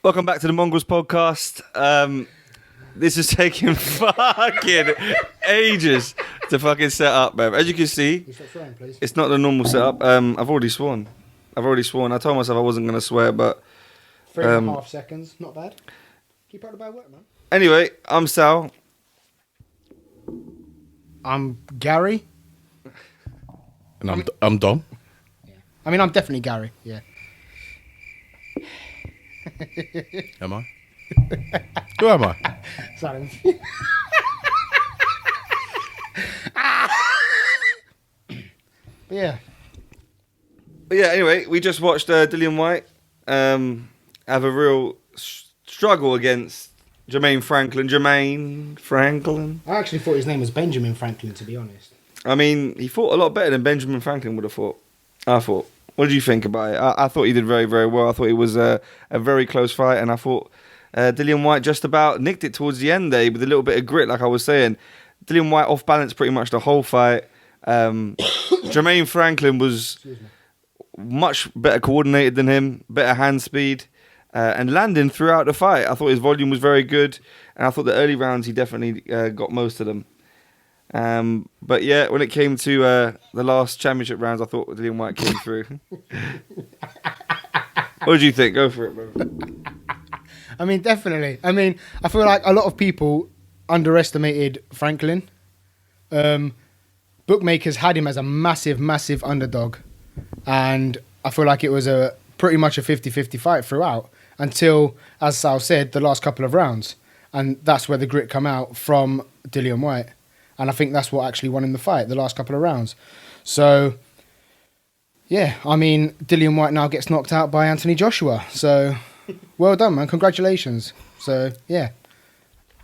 Welcome back to the Mongrelz podcast. This is taking fucking ages to fucking set up, man. As you can see, it's not the normal setup. I've already sworn. I told myself I wasn't going to swear, but... 3.5 seconds, not bad. Keep up the bad work, man. Anyway, I'm Sal. I'm Gary. And I'm Dom. Yeah. I mean, I'm definitely Gary, yeah. Am I? Who am I? Silence. Yeah. But yeah, anyway, we just watched Dillian Whyte have a real struggle against Jermaine Franklin. I actually thought his name was Benjamin Franklin, to be honest. I mean, he fought a lot better than Benjamin Franklin would have fought. I thought. What did you think about it? I thought he did very, very well. I thought it was a very close fight, and I thought Dillian Whyte just about nicked it towards the end there with a little bit of grit, like I was saying. Dillian Whyte off balance pretty much the whole fight. Jermaine Franklin was much better coordinated than him, better hand speed, and landing throughout the fight. I thought his volume was very good, and I thought the early rounds he definitely got most of them. But yeah, when it came to the last championship rounds, I thought Dillian Whyte came through. What did you think? Go for it, bro. I mean, definitely. I mean, I feel like a lot of people underestimated Franklin. Bookmakers had him as a massive, massive underdog. And I feel like it was pretty much a 50-50 fight throughout until, as Sal said, the last couple of rounds. And that's where the grit come out from Dillian Whyte. And I think that's what actually won him the fight, the last couple of rounds. So, yeah, I mean, Dillian Whyte now gets knocked out by Anthony Joshua. So, well done, man. Congratulations. So, yeah.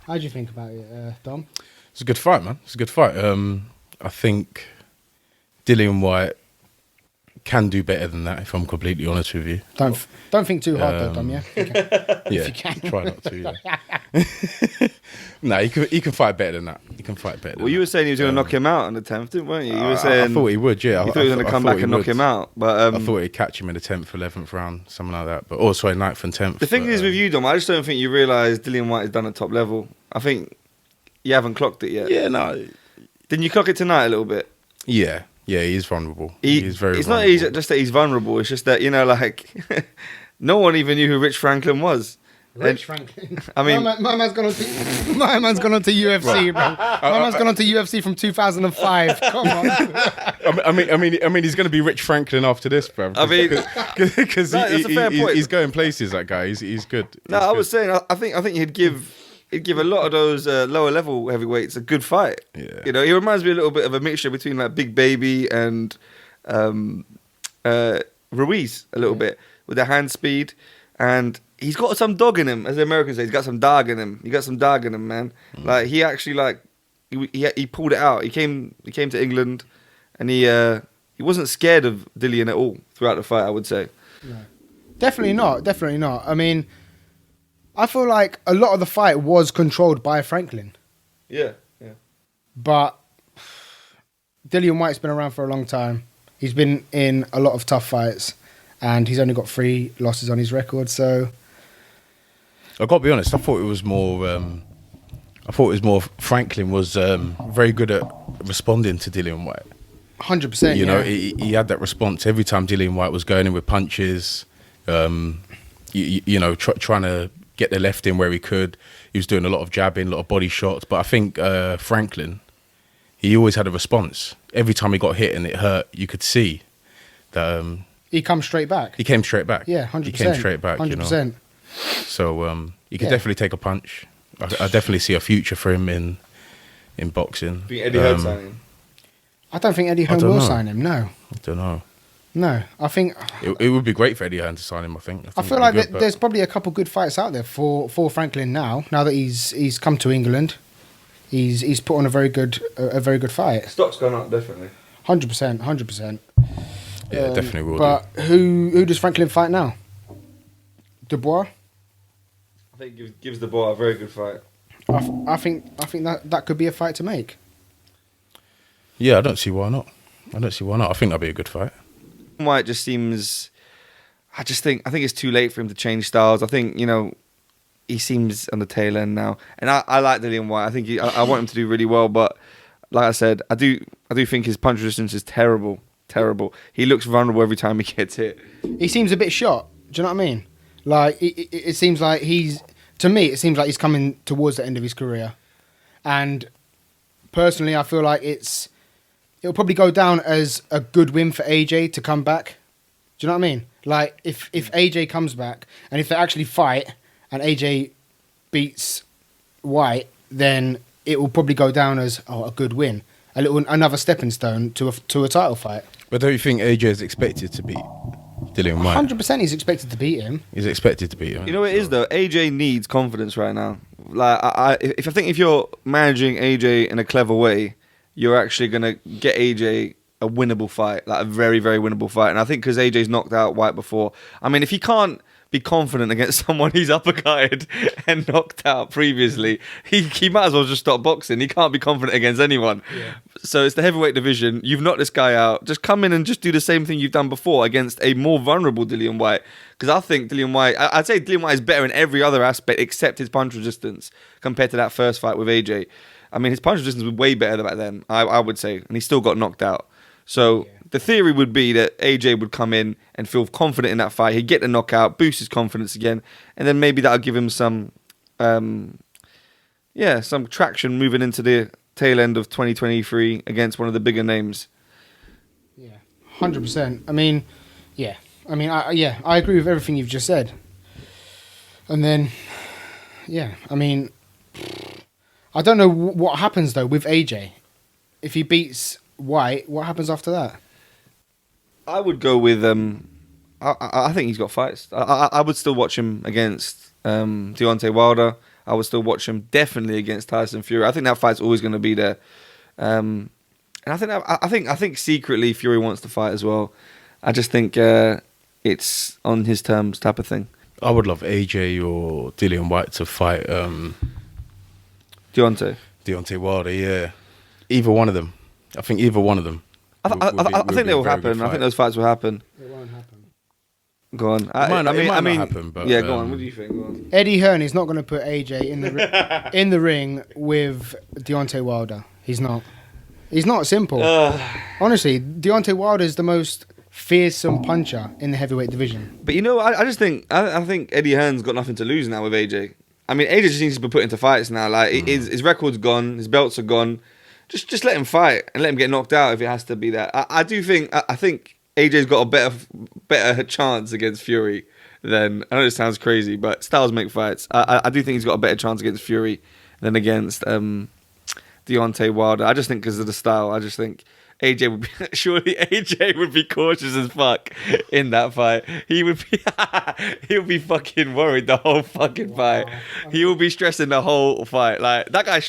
How do you think about it, Dom? It's a good fight, man. It's a good fight. I think Dillian Whyte can do better than that, if I'm completely honest with you. Don't think too hard, though, Dom, yeah? Yeah, if you can. Try not to, yeah. No, he can fight better than that. He can fight better. Well, you were saying he was going to knock him out on the 10th, weren't you? You were saying... I thought he would, yeah. You thought he was going to come back and knock him out. But I thought he'd catch him in the 10th, 11th round, something like that. But also 9th and 10th. The thing is with you, Dom, I just don't think you realise Dillian Whyte is done at top level. I think you haven't clocked it yet. Yeah, no. Didn't you clock it tonight a little bit? Yeah, he's vulnerable. He's very It's vulnerable. not just that he's vulnerable. It's just that, you know, like, no one even knew who Rich Franklin was. Rich Franklin. I mean... My man's gone on to UFC, bro. My man's gone on to UFC from 2005. Come on. I mean, he's going to be Rich Franklin after this, bro. I mean... Because he's going places, that guy. He's good. No, I was saying, I think he'd give a lot of those lower level heavyweights a good fight. Yeah. You know, he reminds me a little bit of a mixture between like Big Baby and Ruiz a little bit with the hand speed, and he's got some dog in him, as the Americans say. He's got some dog in him. He got some dog in him, man. Like he actually he pulled it out. He came to England, and he wasn't scared of Dillian at all throughout the fight, I would say. No. Definitely not. I mean, I feel like a lot of the fight was controlled by Franklin. Yeah. But Dillian Whyte's been around for a long time. He's been in a lot of tough fights, and he's only got 3 losses on his record. So, I've got to be honest. I thought it was more. Franklin was very good at responding to Dillian Whyte. 100%. You know, he had that response every time Dillian Whyte was going in with punches. Trying to get the left in where he could. He was doing a lot of jabbing, a lot of body shots. But I think Franklin, he always had a response. Every time he got hit and it hurt, you could see that... he comes straight back. He came straight back. Yeah, 100%. He came straight back, 100%. you know. So he could definitely take a punch. I definitely see a future for him in boxing. Think Eddie Hearn sign him? I don't think Eddie Hearn will sign him, no. I don't know. No, I think... It would be great for Eddie Hearn to sign him, I think. I feel like there's probably a couple good fights out there for Franklin now that he's come to England. He's put on a very good fight. Stock's gone up, definitely. 100%. Yeah, definitely will. But who does Franklin fight now? Dubois? I think it gives the boy a very good fight. I think that could be a fight to make. Yeah, I don't see why not. I think that'd be a good fight. Whyte just seems. I think it's too late for him to change styles. I think he seems on the tail end now, and I like Dillian Whyte. I think I want him to do really well, but like I said, I do think his punch resistance is terrible. He looks vulnerable every time he gets hit. He seems a bit shot. Do you know what I mean? Like it seems like he's coming towards the end of his career, and personally, I feel like it'll probably go down as a good win for AJ to come back. Do you know what I mean? Like if AJ comes back and if they actually fight and AJ beats Whyte, then it will probably go down as a good win, another stepping stone to a title fight. But don't you think AJ is expected to beat Dillian Whyte? 100% he's expected to beat him. He's expected to beat him. You know what it is though? AJ needs confidence right now. Like I think if you're managing AJ in a clever way, you're actually gonna get AJ a winnable fight, like a very, very winnable fight. And I think because AJ's knocked out Whyte before, I mean, if he can't be confident against someone he's uppercutted and knocked out previously, he might as well just stop boxing. He can't be confident against anyone. Yeah. So it's the heavyweight division. You've knocked this guy out. Just come in and just do the same thing you've done before against a more vulnerable Dillian Whyte. Because I think Dillian Whyte, I'd say Dillian Whyte is better in every other aspect except his punch resistance compared to that first fight with AJ. I mean, his punch resistance was way better back then, I would say, and he still got knocked out. So the theory would be that AJ would come in and feel confident in that fight. He'd get the knockout, boost his confidence again, and then maybe that'll give him some traction moving into the tail end of 2023 against one of the bigger names. Yeah, 100%. I mean, I agree with everything you've just said. And then, I mean, I don't know what happens though with AJ. If he beats Whyte, what happens after that? I would go with I think he's got fights. I would still watch him against Deontay Wilder. I would still watch him definitely against Tyson Fury. I think that fight's always going to be there. And I think secretly Fury wants to fight as well. I just think it's on his terms type of thing. I would love AJ or Dillian Whyte to fight Deontay Wilder. Yeah, either one of them. I think either one of them. I think they will happen. I think those fights will happen. It won't happen. Go on. It might not happen, but yeah, go on. What do you think? Go on. Eddie Hearn is not going to put AJ in the ring with Deontay Wilder. He's not. He's not simple. Honestly, Deontay Wilder is the most fearsome puncher in the heavyweight division. But I just think I think Eddie Hearn's got nothing to lose now with AJ. I mean, AJ just needs to be put into fights now. Like his record's gone, his belts are gone. Just let him fight and let him get knocked out if it has to be that. I think AJ's got a better chance against Fury than, I know this sounds crazy, but styles make fights. I do think he's got a better chance against Fury than against Deontay Wilder. I just think because of the style, I just think AJ would be cautious as fuck in that fight. He would be fucking worried the whole fucking fight. He will be stressing the whole fight. Like that guy has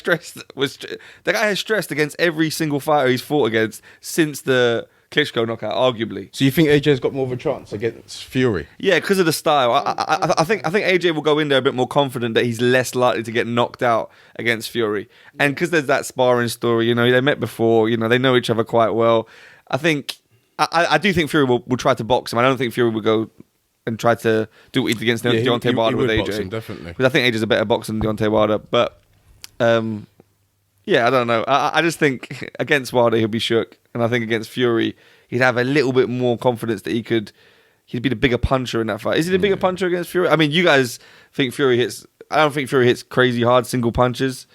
stressed against every single fighter he's fought against since the Klitschko knockout, arguably. So you think AJ's got more of a chance against Fury? Yeah, because of the style. I think AJ will go in there a bit more confident that he's less likely to get knocked out against Fury. And because there's that sparring story, they met before, they know each other quite well. I do think Fury will try to box him. I don't think Fury will go and try to do what he did against Deontay Wilder with AJ. Him, definitely. Because I think AJ's a better boxer than Deontay Wilder. But I don't know. I just think against Wilder he'll be shook. And I think against Fury, he'd have a little bit more confidence that he'd be the bigger puncher in that fight. Is he the bigger puncher against Fury? I mean, you guys think Fury hits... I don't think Fury hits crazy hard single punches.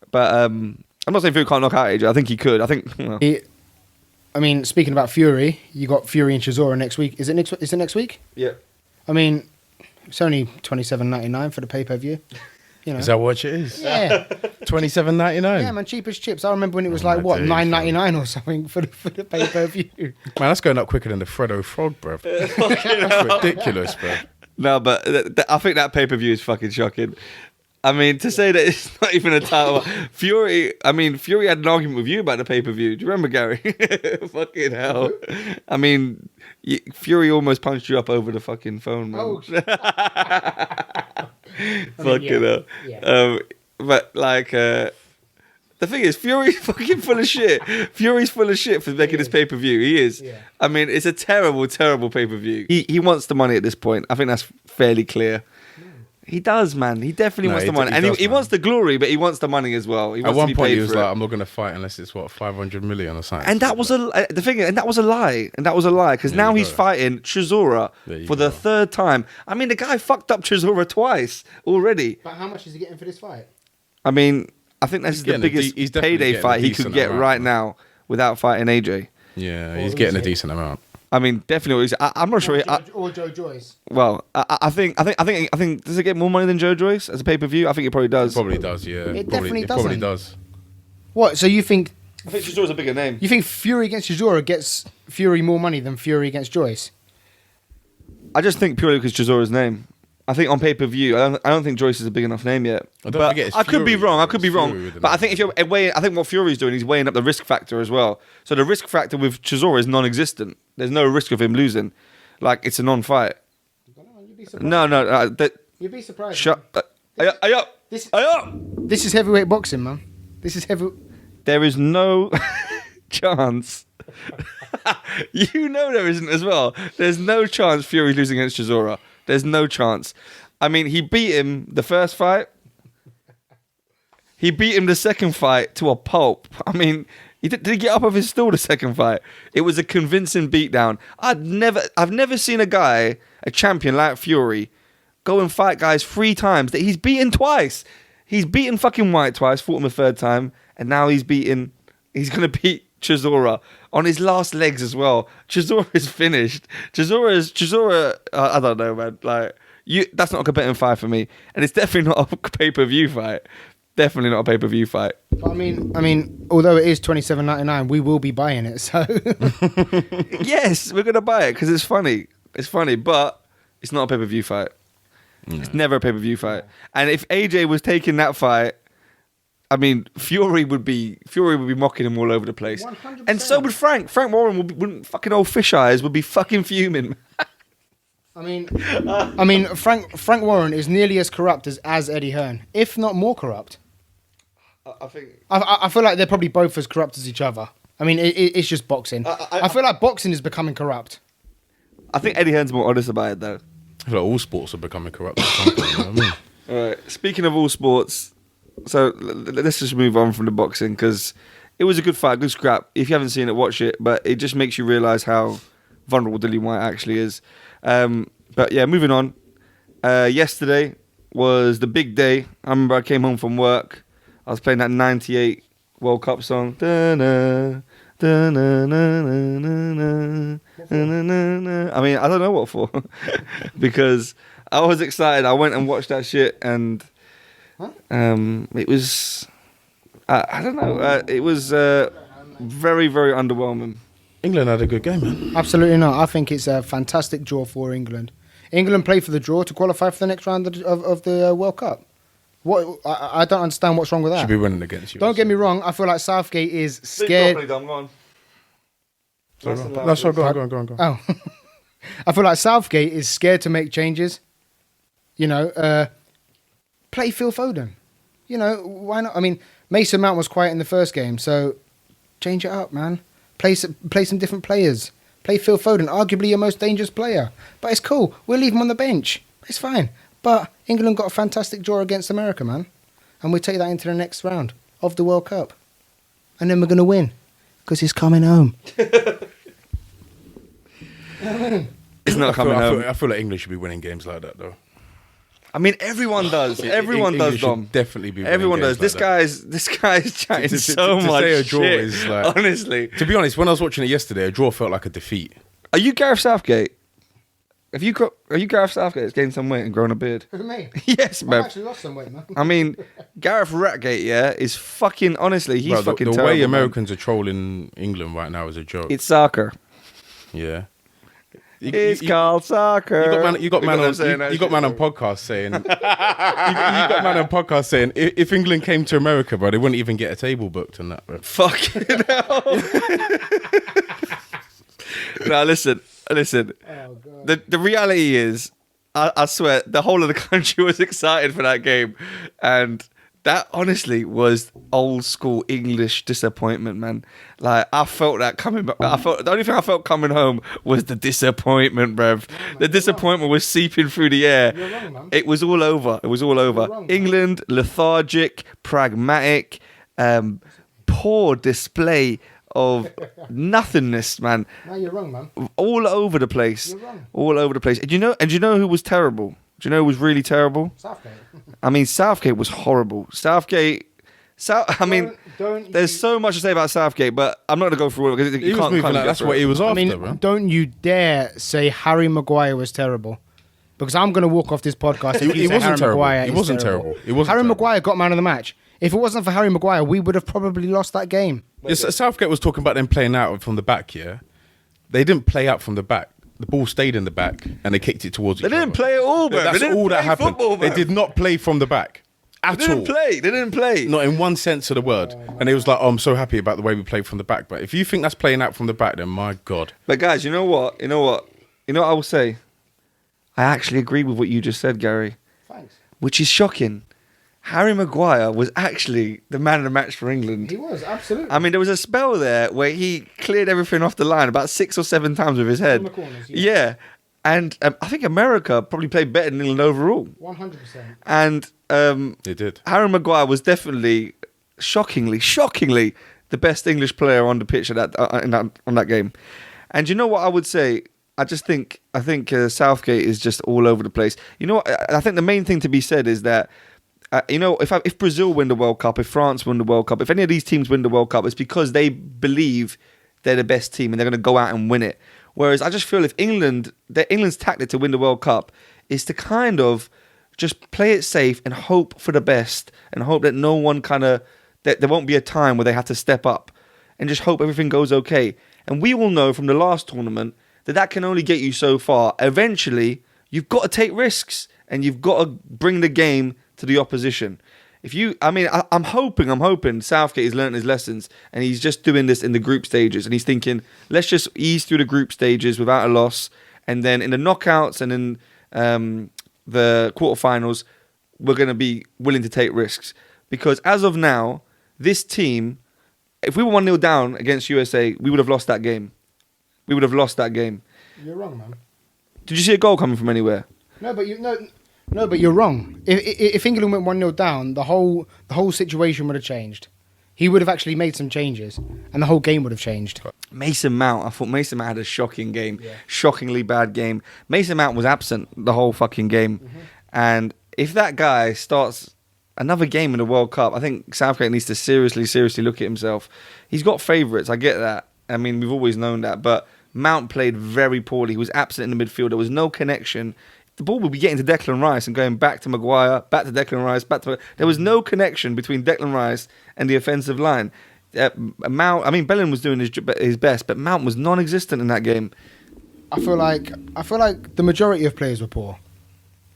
But I'm not saying Fury can't knock out AJ. I think he could. I think... I mean, speaking about Fury, you got Fury and Chisora next week. Is it next week? Yeah. I mean, it's only $27.99 for the pay-per-view. Is that what it is? Yeah. $27.99. Yeah, man, cheap as chips. I remember when it was $9.99 or something for the pay-per-view. Man, that's going up quicker than the Freddo Frog, bruv. That's ridiculous, bruv. No, but I think that pay-per-view is fucking shocking. I mean, to say that it's not even a title. Fury had an argument with you about the pay-per-view. Do you remember, Gary? Fucking hell. I mean, Fury almost punched you up over the fucking phone, man. Oh, fucking hell. Yeah. But like, The thing is, Fury's fucking full of shit. Fury's full of shit for making this pay-per-view. He is. Yeah. I mean, it's a terrible, terrible pay-per-view. He wants the money at this point. I think that's fairly clear. He does, man. He definitely wants the money. And he wants the glory, but he wants the money as well. He wants At one to be point, paid he was for like, it. I'm not going to fight unless it's, 500 million or something. And that was that was a lie. And that was a lie. Because now he's fighting Chisora for the third time. I mean, the guy fucked up Chisora twice already. But how much is he getting for this fight? I mean, I think this is the biggest he's definitely payday getting a fight he could decent get amount, right man. now without fighting AJ. Yeah, Or he's who's getting a it? decent amount. I mean, definitely. I'm not sure. Or Joe Joyce. Well, I think. Does it get more money than Joe Joyce as a pay per view? I think it probably does. Probably does, yeah. It probably, definitely probably doesn't. does. What? So you think I think Chisora's a bigger name. you think Fury against Chisora gets Fury more money than Fury against Joyce? I just think purely because Chisora's name. I think on pay per view, I don't think Joyce is a big enough name yet. Don't But forget it's I could be Fury. wrong. I could be It's wrong. Fury with the But I name. think if you're weighing, I think what Fury's doing, he's weighing up the risk factor as well. So the risk factor with Chisora is non-existent. There's no risk of him losing. Like it's a non-fight. You'd be surprised. No. You'd be surprised. Shut. Aye up. This Aye up. this is heavyweight boxing, man. This is heavy. There is no chance. You know there isn't as well. There's no chance Fury's losing against Chisora. There's no chance. I mean, he beat him the first fight. He beat him the second fight to a pulp. I mean, did he get up off his stool the second fight? It was a convincing beatdown. I've never seen a guy, a champion like Fury, go and fight guys 3 times that he's beaten twice. He's beaten fucking Whyte twice, fought him a third time, and now he's going to beat Chisora on his last legs as well. Chisora is finished. Chisora, I don't know, man. Like, that's not a competitive fight for me. And it's definitely not a pay-per-view fight. Definitely not a pay-per-view fight. I mean, although it is $27.99, we will be buying it. So Yes, we're going to buy it because it's funny. It's funny, but it's not a pay-per-view fight. It's never a pay-per-view fight. And if AJ was taking that fight, I mean, Fury would be mocking him all over the place. 100%. And so would Frank. Frank Warren wouldn't fucking old fish eyes would be fucking fuming. I mean, Frank Warren is nearly as corrupt as Eddie Hearn, if not more corrupt. I think I feel like they're probably both as corrupt as each other. I mean, it's just boxing. I feel like boxing is becoming corrupt. I think Eddie Hearn's more honest about it though. I feel like all sports are becoming corrupt at some point, you know what I mean? All right. Speaking of all sports, so let's just move on from the boxing because it was a good fight, good scrap. If you haven't seen it, watch it. But it just makes you realise how vulnerable Dillian Whyte actually is. But yeah, moving on. Yesterday was the big day. I remember I came home from work. I was playing that '98 World Cup song. Da-na, da-na-na-na-na-na, da-na-na-na. I mean, I don't know what for. Because I was excited. I went and watched that shit and it was... I don't know. It was very, very underwhelming. England had a good game, man. Absolutely not. I think it's a fantastic draw for England. England played for the draw to qualify for the next round of the World Cup. What I don't understand what's wrong with that. Should be winning against you. Don't get me wrong. I feel like Southgate is scared. That's right. Go on. Oh, I feel like Southgate is scared to make changes. You know, play Phil Foden. You know, why not? I mean, Mason Mount was quiet in the first game, so change it up, man. Play some different players. Play Phil Foden, arguably your most dangerous player. But it's cool. We'll leave him on the bench. It's fine. But England got a fantastic draw against America, man. And we take that into the next round of the World Cup. And then we're going to win. Because he's coming home. It's not coming home. I feel like England should be winning games like that, though. I mean, everyone does. Everyone does, English Dom. should definitely be winning Everyone games does. like This guy's chatting To so much say a draw shit. is like- Honestly, that. To be honest, when I was watching it yesterday, a draw felt like a defeat. are you Gareth Southgate? Are you Gareth Southgate that's gained some weight and grown a beard? Who, me? Yes, I've man. actually lost some weight, man. I mean, Gareth Ratgate, yeah, is fucking. Honestly, he's Bro, fucking the terrible. way man. Americans are trolling England right now is a joke. It's soccer. Yeah. It's called soccer. You got man on podcast saying you got man on podcast saying if England came to America, bro, they wouldn't even get a table booked and that, bro. Fucking hell. Now listen. Oh, God. The reality is, I swear, the whole of the country was excited for that game, and That honestly was old school English disappointment, man. Like I felt that coming back. The only thing I felt coming home was the disappointment, bruv. The disappointment was seeping through the air. You're wrong, man. It was all over. It was all over. wrong, man. England, lethargic, pragmatic, poor display of nothingness, man. No, you're wrong, man. All over the place. You're wrong. All over the place. And do you know who was terrible? Do you know who was really terrible? Southgate. I mean, Southgate was horrible. There's so much to say about Southgate, but I'm not going to go through it because He was moving that's what he was after, I mean, bro. don't you dare say Harry Maguire was terrible. Because I'm going to walk off this podcast if He you say wasn't Harry terrible. Maguire He is wasn't terrible. terrible. He wasn't Harry terrible. Maguire got man of the match. If it wasn't for Harry Maguire, we would have probably lost that game. Yes, Southgate was talking about them playing out from the back, yeah? They didn't play out from the back. The ball stayed in the back and they kicked it towards each other. They didn't play at all, bro. That's They didn't all that play happened. football, They bro. did not play from the back at They all. didn't play. Not in one sense of the word. And it was like, oh, I'm so happy about the way we played from the back. But if you think that's playing out from the back, then my God. But guys, you know what I will say? I actually agree with what you just said, Gary, Thanks. which is shocking. Harry Maguire was actually the man of the match for England. He was, absolutely. I mean, there was a spell there where he cleared everything off the line about 6 or 7 times with his head. From the corners, yeah. And I think America probably played better than England overall. 100%. And They did. Harry Maguire was definitely, shockingly, the best English player on the pitch on that game. And you know what I would say? I think Southgate is just all over the place. You know what? I think the main thing to be said is that, if Brazil win the World Cup, if France win the World Cup, if any of these teams win the World Cup, it's because they believe they're the best team and they're going to go out and win it. Whereas I just feel if England's tactic to win the World Cup is to kind of just play it safe and hope for the best and hope that no one that there won't be a time where they have to step up and just hope everything goes okay. And we all know from the last tournament that can only get you so far. Eventually, you've got to take risks and you've got to bring the game to the opposition. I'm hoping Southgate has learned his lessons and he's just doing this in the group stages and he's thinking, let's just ease through the group stages without a loss, and then in the knockouts and in the quarterfinals, we're going to be willing to take risks. Because as of now, this team, if we were 1-0 down against USA, we would have lost that game. You're wrong, man. Did you see a goal coming from anywhere? No, but you're wrong. If England went 1-0 down, the whole situation would have changed. He would have actually made some changes, and the whole game would have changed. Mason Mount. I thought Mason Mount had a shocking game. Yeah. Shockingly bad game. Mason Mount was absent the whole fucking game. Mm-hmm. And if that guy starts another game in the World Cup, I think Southgate needs to seriously look at himself. He's got favourites. I get that. I mean, we've always known that. But Mount played very poorly. He was absent in the midfield. There was no connection. The ball would be getting to Declan Rice and going back to Maguire, back to Declan Rice, There was no connection between Declan Rice and the offensive line. Bellingham was doing his best, but Mount was non-existent in that game. I feel like the majority of players were poor.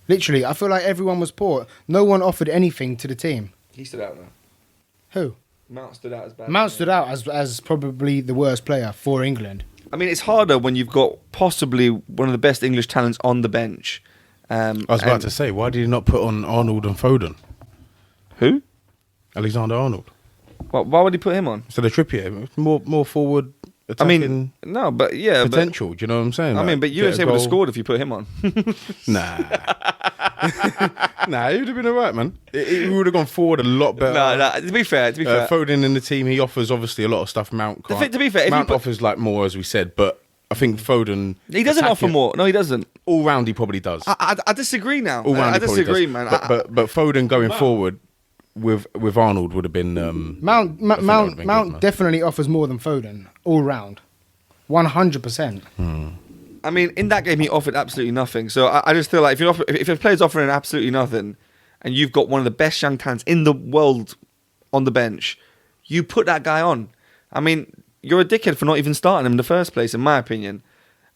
Literally, I feel like everyone was poor. No one offered anything to the team. He stood out though. Who? Mount stood out as bad. Mount stood out as probably the worst player for England. I mean, it's harder when you've got possibly one of the best English talents on the bench. I was about to say, why did he not put on Arnold and Foden? Who? Alexander Arnold. Why would he put him on? So the Trippier, more forward attacking. No, but yeah, potential. Do you know what I'm saying? But USA would have scored if you put him on. Nah, he would have been alright, man. He would have gone forward a lot better. No. To be fair, Foden in the team, he offers obviously a lot of stuff. Mount can't. To be fair, Mount offers like more, as we said, but I think Foden. He doesn't offer more. No, he doesn't. All round, he probably does. I disagree now. All round, I disagree, man. But Foden going forward with Arnold would have been. Mount definitely offers more than Foden all round, 100%. I mean, in that game, he offered absolutely nothing. So I just feel like if a player's offering absolutely nothing, and you've got one of the best young talents in the world on the bench, you put that guy on. I mean, you're a dickhead for not even starting him in the first place, in my opinion.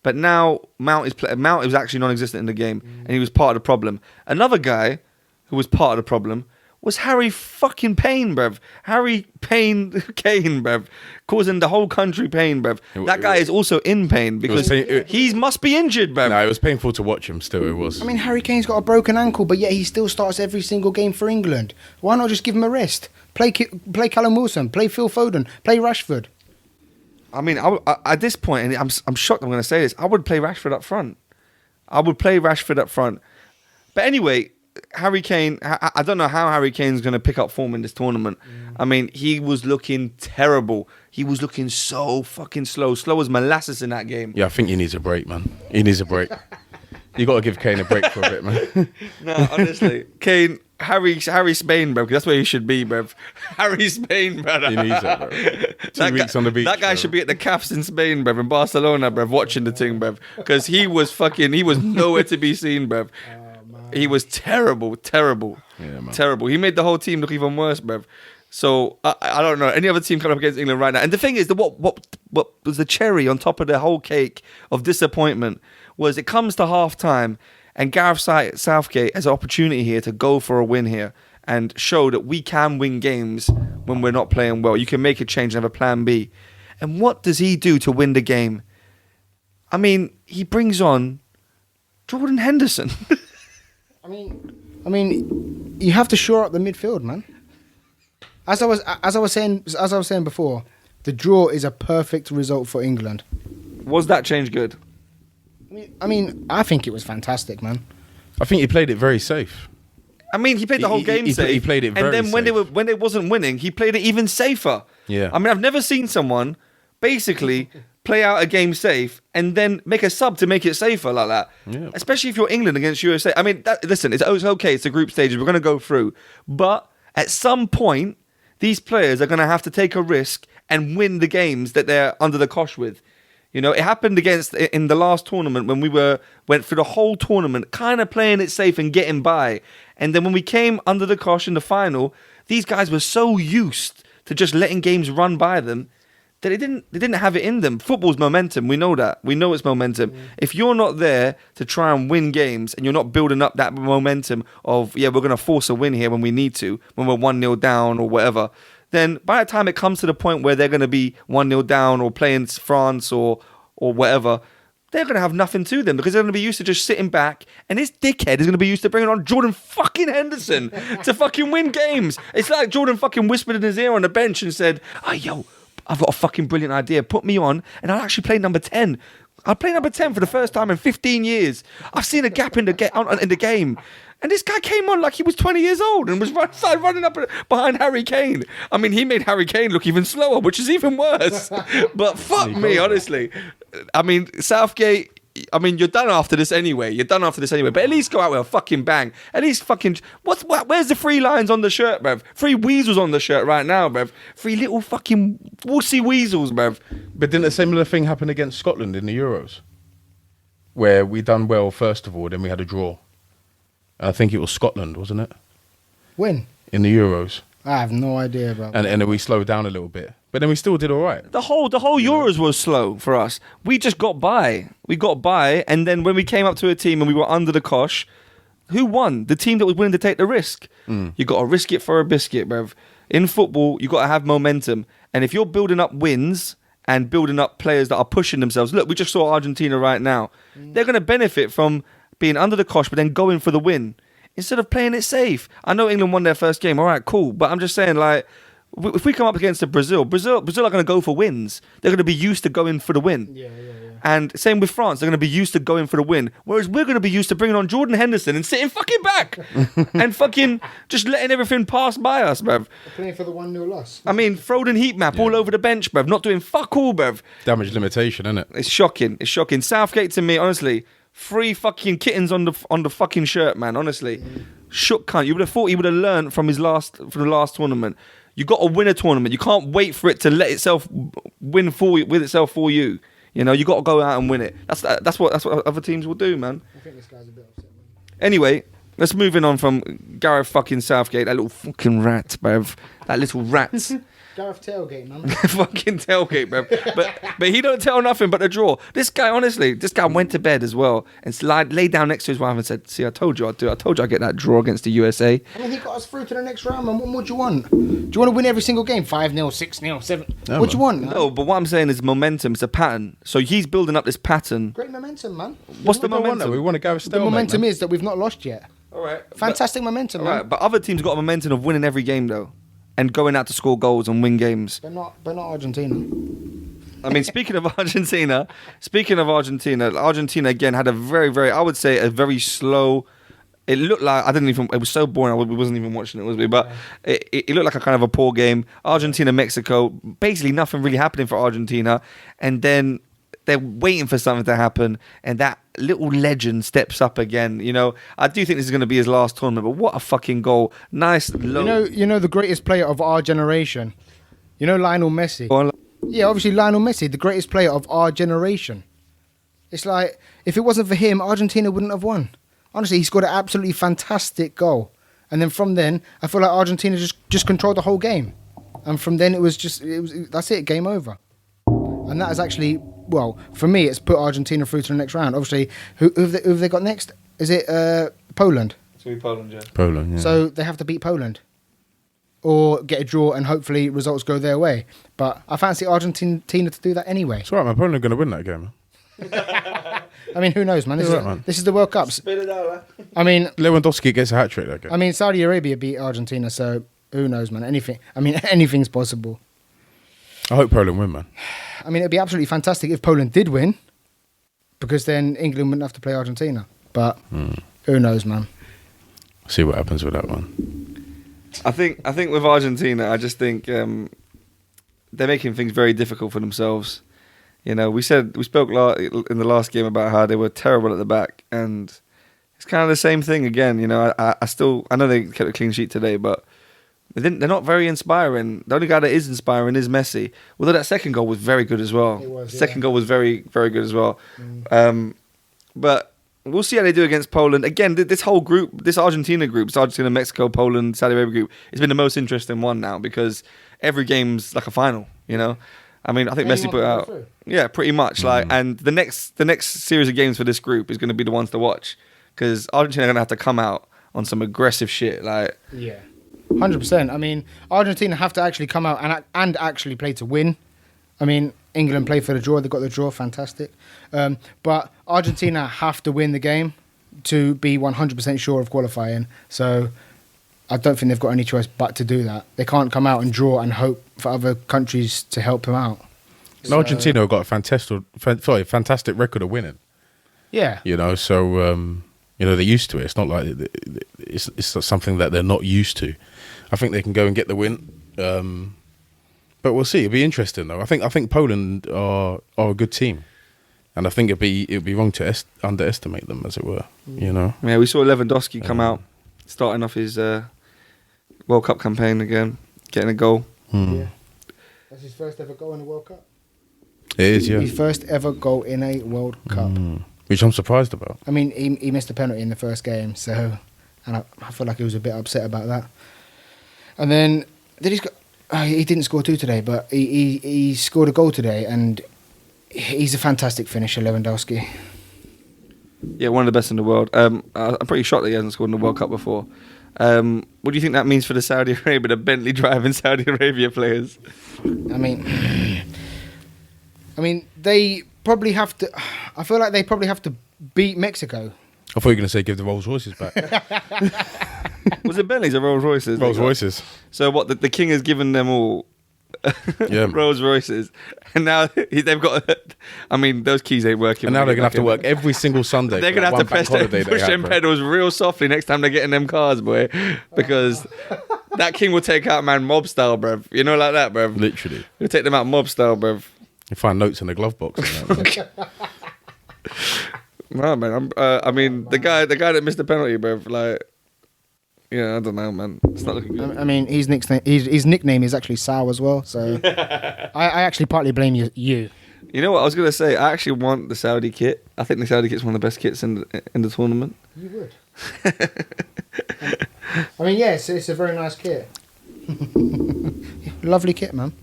But now Mount is actually non-existent in the game, and he was part of the problem. Another guy who was part of the problem was Harry fucking Payne, bruv. Harry Payne Kane, bruv. Causing the whole country pain, bruv. That guy is also in pain because he must be injured, bruv. No, it was painful to watch him still, it was. I mean, Harry Kane's got a broken ankle, but yet he still starts every single game for England. Why not just give him a rest? Play Callum Wilson, play Phil Foden, play Rashford. I mean, at this point, and I'm shocked I'm going to say this, I would play Rashford up front. But anyway, Harry Kane, I don't know how Harry Kane's going to pick up form in this tournament. I mean, he was looking terrible. He was looking so fucking slow as molasses in that game. Yeah, I think he needs a break, man. He needs a break. You got to give Kane a break for a bit, man. No, honestly, Kane, Harry Spain, bro. That's where he should be, bro. Harry Spain, brother. He needs it, bro. 2 weeks on the beach. That guy should be at the Cafs in Spain, bro, in Barcelona, bro, watching the thing, bro, because he was nowhere to be seen, bro. He was terrible. Yeah, man. Terrible. He made the whole team look even worse, bruv. So I don't know any other team coming up against England right now. And the thing is, what was the cherry on top of the whole cake of disappointment was it comes to half time and Gareth Southgate has an opportunity here to go for a win here and show that we can win games when we're not playing well. You can make a change and have a plan B. And what does he do to win the game? I mean, he brings on Jordan Henderson. I mean, you have to shore up the midfield, man. As I was saying before, the draw is a perfect result for England. Was that change good? I mean, I think it was fantastic, man. I think he played it very safe. I mean, he played the whole game safe. He played it very safe. And then when they wasn't winning, he played it even safer. Yeah. I mean, I've never seen someone basically play out a game safe and then make a sub to make it safer like that. Yeah. Especially if you're England against USA. I mean, listen, it's okay. It's the group stages. We're going to go through. But at some point, these players are going to have to take a risk and win the games that they're under the cosh with. You know, it happened in the last tournament when we went through the whole tournament, kind of playing it safe and getting by. And then when we came under the cosh in the final, these guys were so used to just letting games run by them that they didn't have it in them. Football's momentum. We know that. We know it's momentum. If you're not there to try and win games and you're not building up that momentum of, we're going to force a win here when we need to, when we're 1-0 down or whatever, then by the time it comes to the point where they're going to be 1-0 down or playing France or whatever, they're going to have nothing to them because they're going to be used to just sitting back, and this dickhead is going to be used to bringing on Jordan fucking Henderson to fucking win games. It's like Jordan fucking whispered in his ear on the bench and said, "Hey, yo, I've got a fucking brilliant idea. Put me on and I'll actually play number 10. I'll play number 10 for the first time in 15 years. I've seen a gap in the game." And this guy came on like he was 20 years old and was running up behind Harry Kane. I mean, he made Harry Kane look even slower, which is even worse. But fuck me, honestly. I mean, Southgate, I mean, you're done after this anyway. But at least go out with a fucking bang. At least fucking... Where's the 3 lines on the shirt, bruv? 3 weasels on the shirt right now, bruv. 3 little fucking wussy weasels, bruv. But didn't a similar thing happen against Scotland in the Euros? Where we done well, first of all, then we had a draw. I think it was Scotland, wasn't it? When? In the Euros. I have no idea, bro. And then we slowed down a little bit. But then we still did all right. The whole Euros was slow for us. We just got by. And then when we came up to a team and we were under the cosh, who won? The team that was willing to take the risk. You got to risk it for a biscuit, bruv. In football, you got to have momentum. And if you're building up wins and building up players that are pushing themselves, look, we just saw Argentina right now. They're going to benefit from being under the cosh, but then going for the win instead of playing it safe. I know England won their first game. All right, cool. But I'm just saying, like, if we come up against Brazil are going to go for wins. They're going to be used to going for the win. Yeah. And same with France. They're going to be used to going for the win. Whereas we're going to be used to bringing on Jordan Henderson and sitting fucking back and fucking just letting everything pass by us, bruv. Playing for the 1-0 loss. I mean, Foden heat map all over the bench, bruv. Not doing fuck all, bruv. Damage limitation, isn't it? It's shocking. Southgate, to me, honestly... 3 fucking kittens on the fucking shirt, man. Honestly, shook cunt. You would have thought he would have learned from the last tournament. You got to win a tournament. You can't wait for it to let itself win for you. You know, you got to go out and win it. That's what other teams will do, man. I think this guy's a bit upset, man. Anyway, let's move on from Gareth fucking Southgate, that little fucking rat, bruv. That little rat. Gareth tailgate, man. Fucking tailgate, bro. But he don't tell nothing but a draw. This guy, honestly, went to bed as well and laid down next to his wife and said, "See, I told you I'd do it. I told you I'd get that draw against the USA." I mean, he got us through to the next round, man. What more do you want? Do you want to win every single game? 5-0, 6-0, 7? No, What do you want? Man? No, but what I'm saying is momentum. It's a pattern. So he's building up this pattern. Great momentum, man. What's the We don't want that. momentum? We want to go The stalemate, momentum man. is that we've not lost yet. All right. Fantastic momentum, All man. right, but other teams got a momentum of winning every game though, and going out to score goals and win games. But not Argentina. I mean, speaking of Argentina, Argentina again had a very, very, I would say, a very slow. It looked like it was so boring. We wasn't even watching it, was we? But it looked like a kind of a poor game. Argentina, Mexico, basically nothing really happening for Argentina, and then they're waiting for something to happen, and that little legend steps up again. You know, I do think this is going to be his last tournament, but what a fucking goal! Nice, low. You know the greatest player of our generation. You know Lionel Messi. Yeah, obviously Lionel Messi, the greatest player of our generation. It's like if it wasn't for him, Argentina wouldn't have won. Honestly, he scored an absolutely fantastic goal, and then from then, I feel like Argentina just controlled the whole game, and from then it was that's it, game over. And that is actually, well, for me, it's put Argentina through to the next round. Obviously, who have they got next? Is it Poland? It's going to be Poland, yeah. Poland, yeah. So they have to beat Poland. Or get a draw and hopefully results go their way. But I fancy Argentina to do that anyway. It's all right, man. Poland are going to win that game, man. I mean, who knows, man? This is the World Cup. Spit it out, I mean, Lewandowski gets a hat-trick that game. I mean, Saudi Arabia beat Argentina, so who knows, man? Anything's possible. I hope Poland win, man. I mean, it'd be absolutely fantastic if Poland did win, because then England wouldn't have to play Argentina. But who knows, man? See what happens with that one. I think with Argentina, I just think they're making things very difficult for themselves. You know, we spoke in the last game about how they were terrible at the back, and it's kind of the same thing again. You know, I know they kept a clean sheet today, but they're not very inspiring. The only guy that is inspiring is Messi. Although that second goal was very good as well. It was, Second goal was very, very good as well. But we'll see how they do against Poland. Again, this whole group, this Argentina group, it's Argentina, Mexico, Poland, Saudi Arabia group, it's been the most interesting one now because every game's like a final, you know? I mean, I think Messi put out... Yeah, pretty much. And the next series of games for this group is going to be the ones to watch because Argentina are going to have to come out on some aggressive shit. Yeah. 100%. I mean, Argentina have to actually come out and actually play to win. I mean, England play for the draw. They got the draw. Fantastic. But Argentina have to win the game to be 100% sure of qualifying. So I don't think they've got any choice but to do that. They can't come out and draw and hope for other countries to help them out. And Argentina have got a fantastic record of winning. Yeah. You know, so they're used to it. It's not like it's something that they're not used to. I think they can go and get the win. But we'll see. It'll be interesting though. I think Poland are a good team, and I think it'd be wrong to underestimate them, as it were. You know. Yeah, we saw Lewandowski come out, starting off his World Cup campaign again, getting a goal. Yeah. That's his first ever goal in the World Cup. It is, yeah. His first ever goal in a World Cup. Which I'm surprised about. I mean, he missed a penalty in the first game, so, and I feel like he was a bit upset about that. And then he didn't score two today, but he scored a goal today, and he's a fantastic finisher, Lewandowski. Yeah, one of the best in the world. I'm pretty shocked that he hasn't scored in the World Cup before. What do you think that means for the Saudi Arabia, the Bentley driving Saudi Arabia players? I mean, they probably have to. I feel like they probably have to beat Mexico. I thought you were going to say give the Rolls Royces back. Was it Bentleys or Rolls Royces? Rolls Royces. So what? The king has given them all Rolls Royces, and now they've got. I mean, those keys ain't working. And now they're going to have to work every single Sunday. They're going to have to push them pedals real softly next time they're getting them cars, boy, because that king will take out man mob style, bruv. You know, like that, bruv. Literally, he'll take them out mob style, bruv. You find notes in the glove box. No, man. I mean, the guy that missed the penalty, bruv. Like, yeah, I don't know, man. It's not looking good. I mean, his nickname is actually Sal as well. So I actually partly blame you. You know what I was gonna say? I actually want the Saudi kit. I think the Saudi kit's one of the best kits in the tournament. You would. I mean, yes, it's a very nice kit. Lovely kit, man.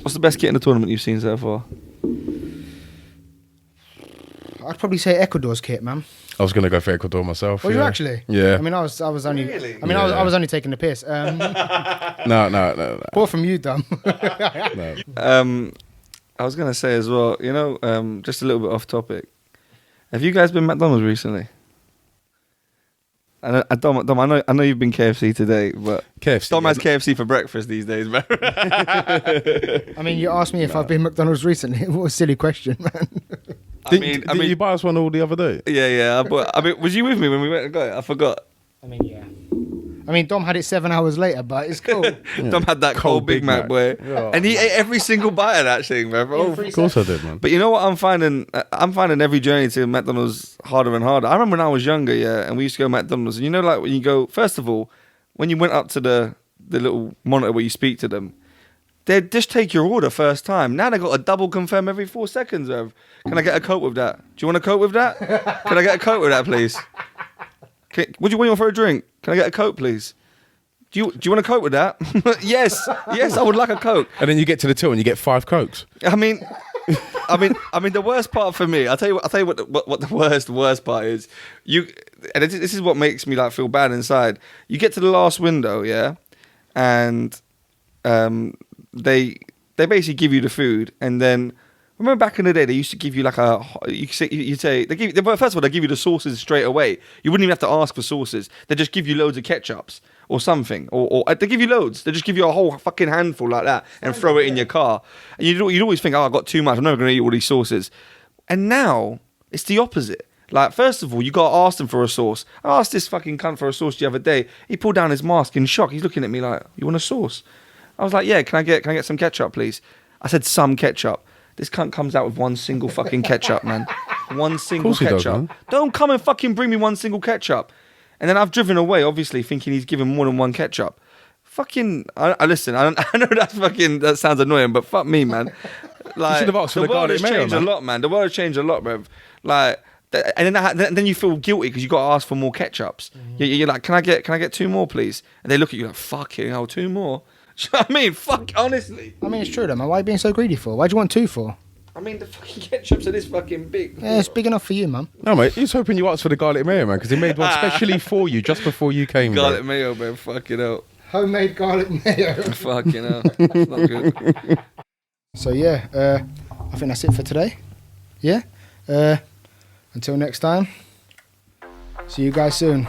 What's the best kit in the tournament you've seen so far? I'd probably say Ecuador's kit, man. I was going to go for Ecuador myself. Was you actually? Yeah. I mean, I was only. Really? I mean, I was only taking the piss. No. Poor from you, dumb. No. I was gonna say as well. You know, just a little bit off topic. Have you guys been McDonald's recently? Dom, I know you've been KFC today, but KFC. Dom has KFC for breakfast these days, man. I mean, you asked me if I've been McDonald's recently. What a silly question, man. Did you buy us one all the other day? Yeah. I mean, was you with me when we went and got it? I forgot. I mean, yeah. I mean, Dom had it 7 hours later, but it's cool. Dom had that cold Big Mac, boy, and he ate every single bite of that thing, man. Bro. Of course I did, man. But you know what I'm finding? I'm finding every journey to McDonald's harder and harder. I remember when I was younger, yeah, and we used to go to McDonald's. And you know, like when you go, first of all, when you went up to the little monitor where you speak to them, they'd just take your order first time. Now they got a double confirm every 4 seconds. Rev. Can I get a Coke with that? Do you want a Coke with that? Can I get a Coke with that, please? What do you want for a drink? Can I get a Coke, please? Do you want a Coke with that? Yes, I would like a Coke. And then you get to the till and you get 5 Cokes. I mean, the worst part for me, I'll tell you what the worst part is. And this is what makes me like feel bad inside. You get to the last window, yeah, and they basically give you the food, and then remember back in the day they used to give you like first of all they give you the sauces straight away. You wouldn't even have to ask for sauces. They just give you loads of ketchups or something, or they give you loads. They just give you a whole fucking handful like that and throw it in your car. And you'd always think, oh, I've got too much. I'm never going to eat all these sauces. And now it's the opposite. Like, first of all, you got to ask them for a sauce. I asked this fucking cunt for a sauce the other day. He pulled down his mask in shock. He's looking at me like, you want a sauce? I was like, yeah, can I get some ketchup, please? I said some ketchup. This cunt comes out with one single fucking ketchup, man. One single ketchup. Don't come and fucking bring me one single ketchup. And then I've driven away, obviously, thinking he's given more than one ketchup. Fucking, listen, I know that sounds annoying, but fuck me, man. Like, you should have asked for the garlic mayo, changed a lot, man. The world has changed a lot, bruv. Like, and then you feel guilty because you got to ask for more ketchups. Mm-hmm. You're like, can I get 2 more, please? And they look at you like, fucking hell, 2 more. Do you know what I mean? Fuck, honestly. I mean, it's true, though, man. Why are you being so greedy for? Why do you want 2 for? I mean, the fucking ketchups are this fucking big. Yeah, it's big enough for you, man. No, mate, he's hoping you asked for the garlic mayo, man, because he made one specially for you just before you came. Garlic mayo, man. Fucking hell. Homemade garlic mayo. Fucking hell. It's not good. So, yeah, I think that's it for today. Yeah? Until next time. See you guys soon.